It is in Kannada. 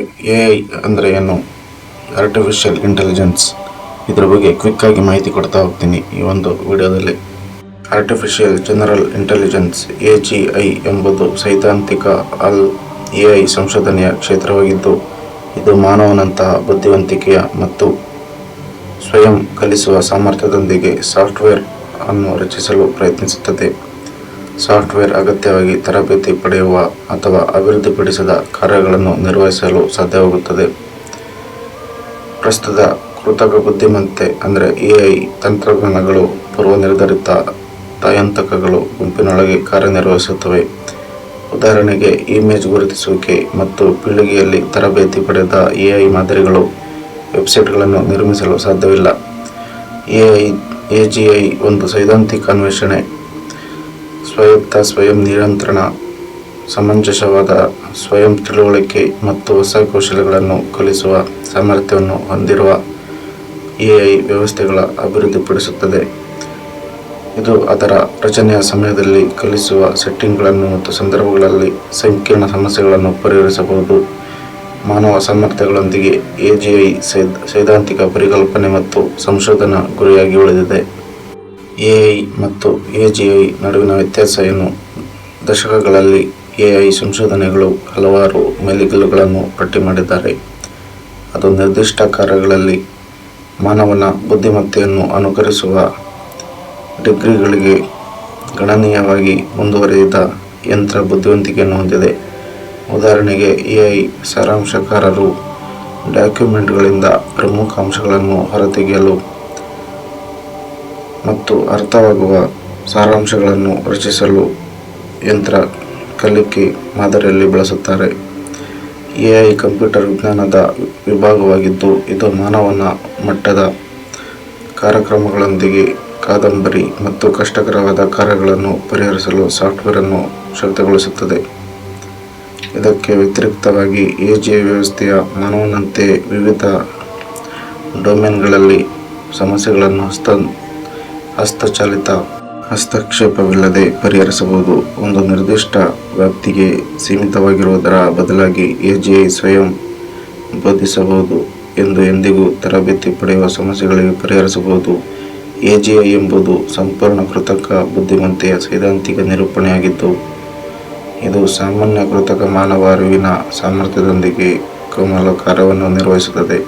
ಎಐ ಅಂದರೆ ಏನು? Artificial intelligence. ಇದ್ರ ಬಗ್ಗೆ ಕ್ವಿಕ್ ಆಗಿ ಮಾಹಿತಿ ಕೊಡ್ತಾ ಹೋಗ್ತೀನಿ ಈ ಒಂದು ವಿಡಿಯೋದಲ್ಲಿ. ಆರ್ಟಿಫಿಷಿಯಲ್ ಜನರಲ್ ಇಂಟೆಲಿಜೆನ್ಸ್ AGI ಎಂಬುದು ಸೈದ್ಧಾಂತಿಕ ಎಐ ಸಂಶೋಧನೆಯ ಕ್ಷೇತ್ರವಾಗಿದ್ದು, ಇದು ಮಾನವನಂತಹ ಬುದ್ಧಿವಂತಿಕೆಯ ಮತ್ತು ಸ್ವಯಂ ಕಲಿಸುವ ಸಾಮರ್ಥ್ಯದೊಂದಿಗೆ ಸಾಫ್ಟ್ವೇರ್ ಅನ್ನು ರಚಿಸಲು ಪ್ರಯತ್ನಿಸುತ್ತದೆ. ಸಾಫ್ಟ್ವೇರ್ ಅಗತ್ಯವಾಗಿ ತರಬೇತಿ ಪಡೆಯುವ ಅಥವಾ ಅಭಿವೃದ್ಧಿಪಡಿಸಿದ ಕಾರ್ಯಗಳನ್ನು ನಿರ್ವಹಿಸಲು ಸಾಧ್ಯವಾಗುತ್ತದೆ. ಪ್ರಸ್ತುತ ಕೃತಕ ಬುದ್ಧಿಮತ್ತೆ ಅಂದರೆ AI ತಂತ್ರಜ್ಞಾನಗಳು ಪೂರ್ವನಿರ್ಧರಿತ ದಾಯಂತಕಗಳು ಗುಂಪಿನೊಳಗೆ ಕಾರ್ಯನಿರ್ವಹಿಸುತ್ತವೆ. ಉದಾಹರಣೆಗೆ, ಇಮೇಜ್ ಗುರುತಿಸುವಿಕೆ ಮತ್ತು ಪೀಳಿಗೆಯಲ್ಲಿ ತರಬೇತಿ ಪಡೆದ AI ಮಾದರಿಗಳು ವೆಬ್ಸೈಟ್ಗಳನ್ನು ನಿರ್ಮಿಸಲು ಸಾಧ್ಯವಿಲ್ಲ. AGI ಒಂದು ಸೈದ್ಧಾಂತಿಕ ಅನ್ವೇಷಣೆ, ಸ್ವಾಯತ್ತ ಸ್ವಯಂ ನಿಯಂತ್ರಣ, ಸಮಂಜಸವಾದ ಸ್ವಯಂ ತಿಳುವಳಿಕೆ ಮತ್ತು ಹೊಸ ಕೌಶಲ್ಯಗಳನ್ನು ಕಲಿಸುವ ಸಾಮರ್ಥ್ಯವನ್ನು ಹೊಂದಿರುವ AI ವ್ಯವಸ್ಥೆಗಳ ಅಭಿವೃದ್ಧಿಪಡಿಸುತ್ತದೆ. ಇದು ಅದರ ರಚನೆಯ ಸಮಯದಲ್ಲಿ ಕಲಿಸುವ ಸೆಟ್ಟಿಂಗ್ಗಳನ್ನು ಮತ್ತು ಸಂದರ್ಭಗಳಲ್ಲಿ ಸಂಕೀರ್ಣ ಸಮಸ್ಯೆಗಳನ್ನು ಪರಿಹರಿಸಬಹುದು. ಮಾನವ ಸಾಮರ್ಥ್ಯಗಳೊಂದಿಗೆ AGI ಸೈದ್ಧಾಂತಿಕ ಪರಿಕಲ್ಪನೆ ಮತ್ತು ಸಂಶೋಧನಾ ಗುರಿಯಾಗಿ ಉಳಿದಿದೆ. AI ಮತ್ತು AGI ನಡುವಿನ ವ್ಯತ್ಯಾಸ ಏನು? ದಶಕಗಳಲ್ಲಿ AI ಸಂಶೋಧನೆಗಳು ಹಲವಾರು ಮೈಲಿಗಲ್ಲುಗಳನ್ನು ಪಟ್ಟಿ ಮಾಡಿದ್ದಾರೆ. ಅದು ನಿರ್ದಿಷ್ಟ ಕಾರ್ಯಗಳಲ್ಲಿ ಮಾನವನ ಬುದ್ಧಿಮತ್ತೆಯನ್ನು ಅನುಕರಿಸುವ ಡಿಗ್ರಿಗಳಿಗೆ ಗಣನೀಯವಾಗಿ ಮುಂದುವರಿದ ಯಂತ್ರ ಬುದ್ಧಿವಂತಿಕೆಯನ್ನು ಹೊಂದಿದೆ. ಉದಾಹರಣೆಗೆ, AI ಸಾರಾಂಶಕಾರರು ಡಾಕ್ಯುಮೆಂಟ್ಗಳಿಂದ ಪ್ರಮುಖ ಅಂಶಗಳನ್ನು ಹೊರತೆಗೆಯಲು ಮತ್ತು ಅರ್ಥವಾಗುವ ಸಾರಾಂಶಗಳನ್ನು ರಚಿಸಲು ಯಂತ್ರ ಕಲಿಕೆ ಮಾದರಿಯಲ್ಲಿ ಬಳಸುತ್ತಾರೆ. AI ಕಂಪ್ಯೂಟರ್ ವಿಜ್ಞಾನದ ವಿಭಾಗವಾಗಿದ್ದು, ಇದು ಮಾನವನ ಮಟ್ಟದ ಕಾರ್ಯಕ್ರಮಗಳೊಂದಿಗೆ ಕಾದಂಬರಿ ಮತ್ತು ಕಷ್ಟಕರವಾದ ಕಾರ್ಯಗಳನ್ನು ಪರಿಹರಿಸಲು ಸಾಫ್ಟ್ವೇರ್ ಅನ್ನು ಶಕ್ತಗೊಳಿಸುತ್ತದೆ. ಇದಕ್ಕೆ ವ್ಯತಿರಿಕ್ತವಾಗಿ, AGI ವ್ಯವಸ್ಥೆಯು ಮಾನವನಂತೆ ವಿವಿಧ ಡೊಮೇನ್ಗಳಲ್ಲಿ ಸಮಸ್ಯೆಗಳನ್ನು ಹಸ್ತಚಾಲಿತ ಹಸ್ತಕ್ಷೇಪವಿಲ್ಲದೆ ಪರಿಹರಿಸಬಹುದು. ಒಂದು ನಿರ್ದಿಷ್ಟ ವ್ಯಾಪ್ತಿಗೆ ಸೀಮಿತವಾಗಿರುವುದರ ಬದಲಾಗಿ AGI ಸ್ವಯಂ ಬೋಧಿಸಬಹುದು ಎಂದು ಎಂದಿಗೂ ತರಬೇತಿ ಪಡೆಯುವ ಸಮಸ್ಯೆಗಳಿಗೆ ಪರಿಹರಿಸಬಹುದು. AGI ಎಂಬುದು ಸಂಪೂರ್ಣ ಕೃತಕ ಬುದ್ಧಿಮತ್ತೆಯ ಸೈದ್ಧಾಂತಿಕ ನಿರೂಪಣೆಯಾಗಿದ್ದು, ಇದು ಸಾಮಾನ್ಯ ಕೃತಕ ಮಾನವ ಅರಿವಿನ ಸಾಮರ್ಥ್ಯದೊಂದಿಗೆ ಕೋಮಲ ಕಾರ್ಯವನ್ನು ನಿರ್ವಹಿಸುತ್ತದೆ.